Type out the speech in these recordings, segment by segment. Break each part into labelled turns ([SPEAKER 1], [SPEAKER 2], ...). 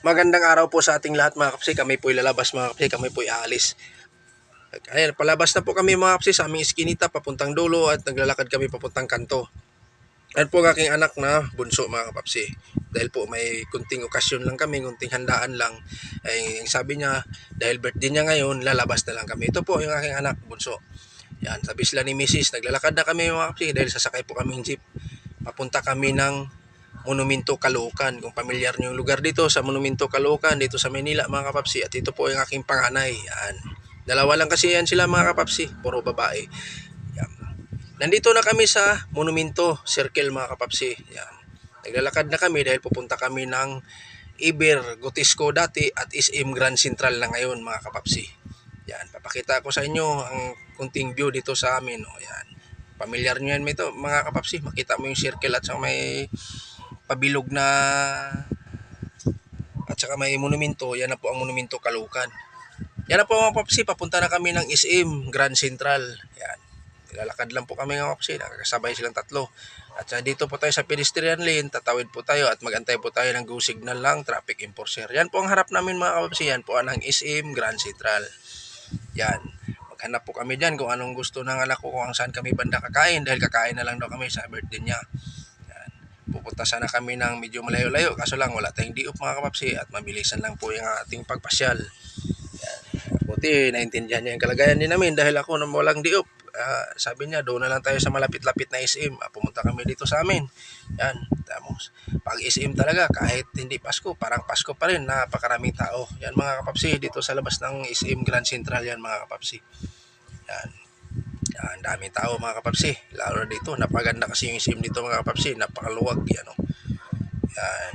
[SPEAKER 1] Magandang araw po sa ating lahat mga kapsi. Kami po lalabas mga kapsi, kami po aalis. Ayan, palabas na po kami mga kapsi sa aming iskinita papuntang dulo at naglalakad kami papuntang kanto. Ayan po ang aking anak na bunso mga kapsi. Dahil po may kunting okasyon lang kami, kunting handaan lang. Ay sabi niya, dahil birthday niya ngayon, lalabas na lang kami. Ito po yung aking anak bunso. Yan, sabi sila ni Mrs. Naglalakad na kami mga kapsi dahil sasakay po kaming jeep. Papunta kami ng Monumento Caloocan. Kung pamilyar nyo yung lugar dito sa Monumento Caloocan, dito sa Manila mga kapapsi. At ito po yung aking panganay. Yan. Dalawa lang kasi yan sila mga kapapsi. Puro babae. Yan. Nandito na kami sa Monumento Circle mga kapapsi. Yan. Naglalakad na kami dahil pupunta kami ng Iber, Gotisco dati at SM Grand Central na ngayon mga kapapsi. Yan. Papakita ko sa inyo ang kunting view dito sa amin. O, yan. Pamilyar nyo yan mga kapapsi. Makita mo yung circle at saka may pabilog na at saka may monumento. Yan na po ang Monumento Caloocan. Yan na po mga papsi, papunta na kami ng SM Grand Central. Yan, nilalakad lang po kami mga papsi, nakakasabay silang tatlo. At dito po tayo sa pedestrian lane, tatawid po tayo at magantay po tayo ng go signal lang, traffic enforcer. Yan po ang harap namin mga papsi, yan po ang SM Grand Central. Yan, maghanap po kami dyan kung anong gusto ng anak ko, kung saan kami banda kakain, dahil kakain na lang daw kami sa birthday niya. Pupunta sana kami ng medyo malayo-layo, kaso lang wala tayong diop mga kapapsi at mabilisan lang po yung ating pagpasyal. Yan. Buti naintindihan niya yung kalagayan din namin dahil ako nang walang diop. Sabi niya doon na lang tayo sa malapit-lapit na SM. Pumunta kami dito sa amin. Yan, tamos. Pag SM talaga kahit hindi Pasko, parang Pasko pa rin, napakaraming tao. Yan mga kapapsi, dito sa labas ng SM Grand Central yan mga kapapsi. Yan. Ang daming tao mga kapapsi, lalo na dito, napaganda kasi yung SM dito mga kapapsi, napakaluwag yan, oh. Yan,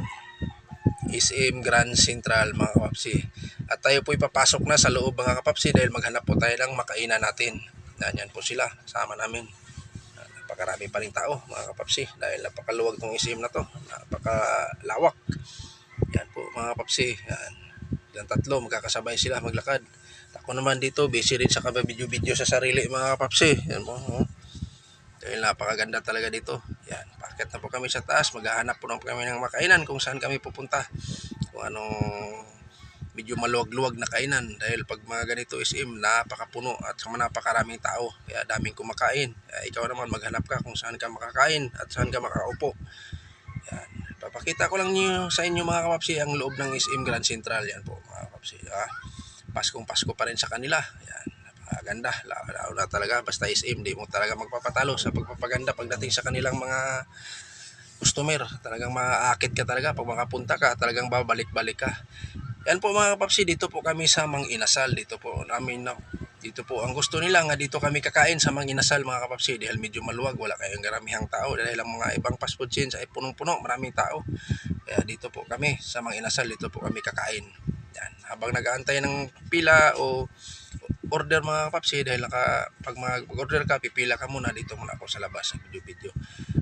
[SPEAKER 1] SM Grand Central mga kapapsi. At tayo po ipapasok na sa loob mga kapapsi dahil maghanap po tayo ng makainan natin. Yan po sila, sama namin. Napakarami pa rin tao mga kapapsi dahil napakaluwag tong SM na to, napakalawak. Yan po mga kapapsi, yan. Yung tatlo, magkakasabay sila maglakad. Ako naman dito, busy rin sa kababidyo-video sa sarili mga kapapsi. Yan po. Oh. Dahil napakaganda talaga dito. Yan, packet na po kami sa taas. Maghahanap po kami ng makainan kung saan kami pupunta. Kung anong medyo maluwag-luwag na kainan. Dahil pag mga ganito SM, napakapuno at napakaraming tao. Kaya daming kumakain. Kaya ikaw naman maghanap ka kung saan ka makakain at saan ka makaupo. Yan. Papakita ko lang sa inyo mga kapapsi ang loob ng SM Grand Central. Yan po mga kapapsi. Paskong Pasko pa rin sa kanila. Yan, napakaganda. Lalo na talaga basta SM, di mo talaga magpapatalo sa pagpapaganda pagdating sa kanilang mga customer. Talagang maaakit ka talaga pag makapunta ka, talagang babalik-balik ka. Yan po mga kapapsi, dito po kami sa Mang Inasal. Dito po ang gusto nila nga dito kami kakain sa Mang Inasal mga kapapsi dahil medyo maluwag, wala kayong garamihang tao dahil ang mga ibang fast food chains ay punong-puno, maraming tao. Kaya dito po kami sa Mang Inasal, dito po kami kakain. Yan, habang nag-aantay ng pila o order mga kapapsi dahil pag mag-order ka, pipila ka muna, dito muna ako sa labas sa video-video.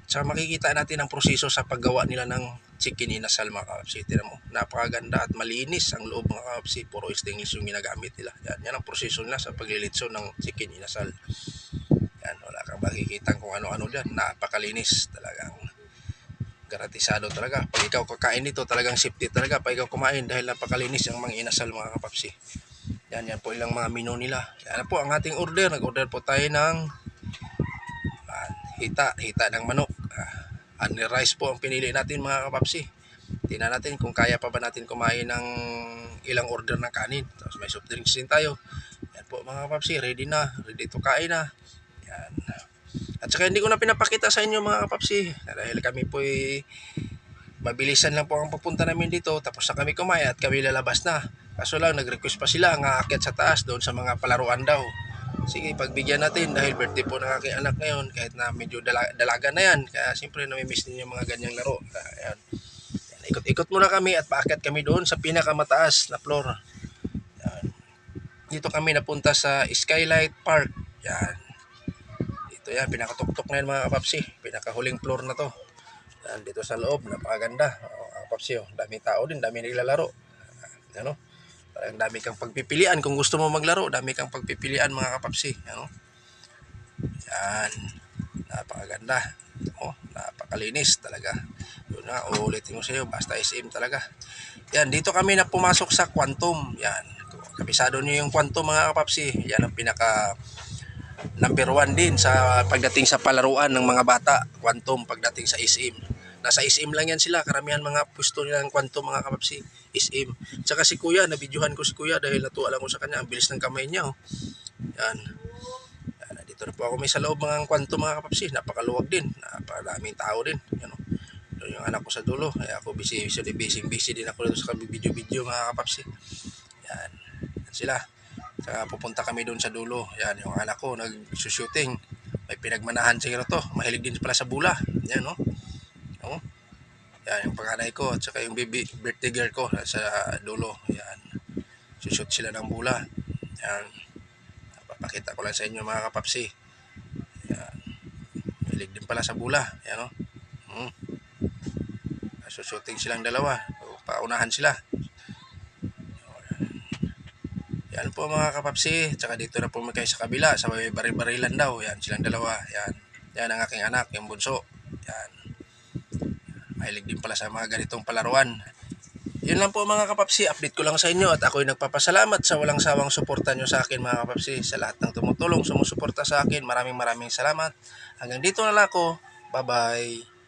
[SPEAKER 1] So makikita natin ang proseso sa paggawa nila ng chicken inasal mga kapapsi. Tignan mo, napakaganda at malinis ang loob mga kapapsi. Puro stainless yung ginagamit nila. Yan ang proseso nila sa paglilitso ng chicken inasal. Yan, wala kang makikita kung ano-ano dyan. Napakalinis talagang. Garantisado talaga. Pag ikaw kakain nito, talagang safety talaga pag ikaw kumain dahil napakalinis ang mga inasal mga kapapsi. Yan po ilang mga menu nila. Yan po ang ating order. Nag-order po tayo ng hita ng manok. Honey rice po ang pinili natin mga kapapsi. Tingnan natin kung kaya pa ba natin kumain ng ilang order ng kanin. Tapos may soft drinks din tayo. Yan po mga kapapsi, ready to kain na. Yan. At saka hindi ko na pinapakita sa inyo mga kapapsi dahil kami po mabilisan lang po ang papunta namin dito, tapos na kami kumain at kami lalabas na. Kaso lang nag-request pa sila nga aakyat sa taas doon sa mga palaruan daw. Sige, pagbigyan natin dahil birthday po ng aking anak ngayon kahit na medyo dalaga na yan. Kaya siyempre namimiss din yung mga ganyang laro. Ayan. Ikot-ikot muna kami at paakyat kami doon sa pinakamataas na floor. Yan. Dito kami napunta sa Skylight Park. Yan. Dito yan, pinakatuktok na yan mga kapapsi. Pinakahuling floor na to. Yan, dito sa loob, napakaganda. Kapapsi, daming tao din, daming naglalaro. Ano? Parang dami kang pagpipilian kung gusto mo maglaro, dami kang pagpipilian mga kapapsi. Ano? Yan. Napakaganda. Napakalinis talaga. Yun na, uulitin ko sa iyo, basta SM talaga. Yan, dito kami na pumasok sa Quantum. Yan. Kabisado nyo yung Quantum mga kapapsi. Yan ang pinaka number 1 din sa pagdating sa palaruan ng mga bata. Quantum pagdating sa SM. Nasa SM lang yan sila. Karamihan mga pwesto nila ng Quantum mga kapapsi. SM. Tsaka si Kuya, nabidyohan ko si Kuya dahil natuwa lang ko sa kanya. Ang bilis ng kamay niya. Oh. Yan. Dito na po ako may sa loob mga Quantum mga kapapsi. Napakaluwag din. Napakaraming tao din. Yan oh. Yung anak ko sa dulo. Kaya ako busy din ako dito sa video mga kapapsi. Yan. Yan sila. Saka pupunta kami doon sa dulo. Yan, yung anak ko nag-shooting. May pinagmanahan siguro to. Mahilig din pala sa bula. Yan, no? Oh. Yan, yung panganay ko at saka yung birthday girl ko sa dulo. Yan. Sushoot sila ng bula. Yan. Papakita ko lang sa inyo mga kapapsi. Yan. Mahilig din pala sa bula. Yan, no? Shooting silang dalawa. Paunahan sila. Yan po mga kapapsi. Tsaka dito na po kayo sa kabila. Sa may baril-barilan daw. Yan silang dalawa. Yan. Yan ang aking anak. Yung bunso. Yan. Mahilig din pala sa mga ganitong palaruan. Yun lang po mga kapapsi. Update ko lang sa inyo. At ako'y nagpapasalamat sa walang sawang suporta nyo sa akin mga kapapsi. Sa lahat ng tumutulong, sumusuporta sa akin. Maraming salamat. Hanggang dito na lang ako. Bye-bye.